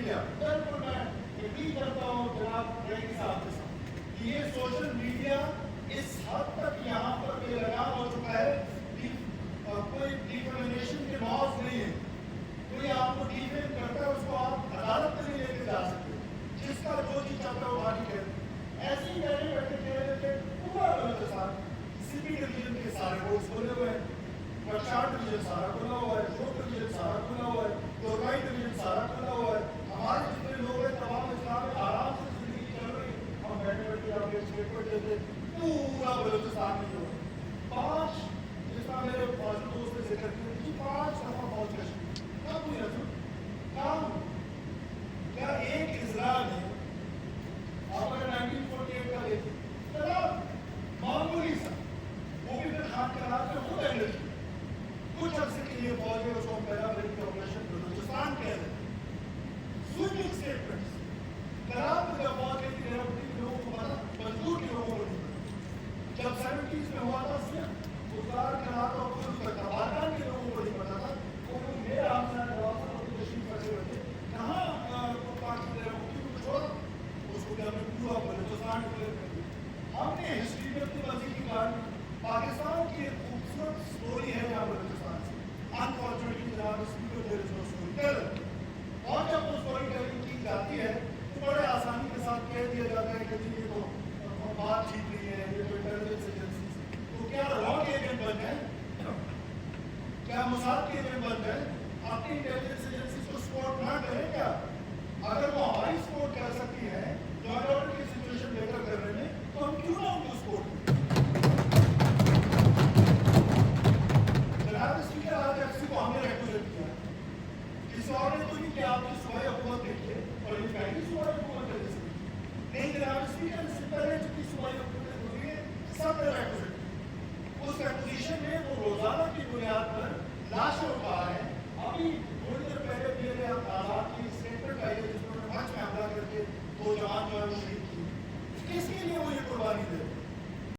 Media بالکل میں agree کرتا ہوں جناب ریڈی صاحب کے ساتھ کہ یہ سوشل میڈیا اس حد تک یہاں پر بے لگام ہو چکا ہے کہ کوئی ڈیفیمیشن کے لاز نہیں ہے. کوئی آپ کو ڈیفیم کرتا ہے اس کو آپ عدالت میں نہیں لے کے جا سکتے. جس کا جو چیز چاہتا ہے وہ بات ہی کہتے. ایسے ہی بیٹھے بیٹھے کہہ رہے تھے پورا بلوچستان سی پی ڈویژن کے سارے بورڈز کھلے ہوئے ہیں. پرچار ڈویژن سارا کھلا ہوا ہے, شوق ڈویژن سارا کھلا ہوا ہے, دورگائی ڈویژن سارا کھلا ہوا ہے. ہمارے جتنے لوگ ہیں تمام اسلام میں آرام سے زندگی چل رہی ہے. ہم بیٹھے بیٹھے آپ کے اسٹیٹمنٹ دیتے پورا بلوچستان میں جو 5 جس طرح میرے فاضل دوست نے ذکر کیا کہ 5 دفعہ پہنچ کشمیر کب ہوئی رسول کام کیا ایک اضلاع میں آپ اگر 1948 کا دیکھیں طلاب معمولی سا وہ بھی پھر خان کے رات میں خود اینڈل کی کچھ عرصے کے لیے فوج میں اس کو پہلا بڑی آپریشن بلوچستان کہہ رہے ہیں. سوئنگ اسٹیٹمنٹس کراب میں جب فوج گئی تھی ریوٹی کے لوگوں کو پتا مزدور کے لوگوں کو نہیں پتا. جب 70s میں ہوا تھا صرف گزار کراب اور خود تک تبادلان کے لوگوں کو نہیں پتا تھا. وہ میرا آپ سے جواب تھا وہ تشریف کرتے ہوئے تھے کہاں پاکستان ریوٹی کو چھوڑا اس کو کہ ہم نے پورا بلوچستان ڈکلیئر کر دیا. ہم نے ہسٹری میں اپنی مرضی کی کہانی پاکستان کی ایک خوبصورت سٹوری ہے جہاں بلوچستان سے انفارچونیٹلی جناب اسپیکر دیر از نو اسٹوری ٹیلر. اور جب وہ اسٹوری ٹیلنگ کی جاتی ہے تو بڑے آسانی کے ساتھ کہہ دیا جاتا ہے کہ جی یہ تو بات ٹھیک نہیں ہے, یہ تو انٹیلیجنس ایجنسیز. تو کیا رانگ ایجنٹ بن گئے, کیا موساد کے ایجنٹ بن گئے, اپنی انٹیلیجنس ایجنسیز کو سپورٹ نہ کریں کیا؟ اگر وہ ہماری سپورٹ کر سکتی ہے لا اینڈ آرڈر کی سچویشن بہتر کرنے میں تو ہم کیوں نہ ان کو سپورٹ کریں. جناب اسپیکر آج ایف سی کو ہم نے ریگولیٹ کیا ہے. کسی اور نے تو نہیں کہ آپ کی صوبائی حکومت دیکھیے اور یہ پہلی صوبائی حکومت ہے جیسے نہیں. جناب اسپیکر اس سے پہلے جتنی صوبائی حکومتیں گزری ہیں سب نے ریگولیٹ کیا. اس ریگولیشن میں وہ روزانہ کی بنیاد پر لاشیں اٹھا رہے ہیں. ابھی تھوڑی دیر پہلے بھی نے آزاد کی اسٹیٹمنٹ آئی ہے جس میں انہوں نے منچ میں حملہ کر کے 2 جوان جو ہے وہ شہید کیے. کس کے لیے وہ یہ قربانی دے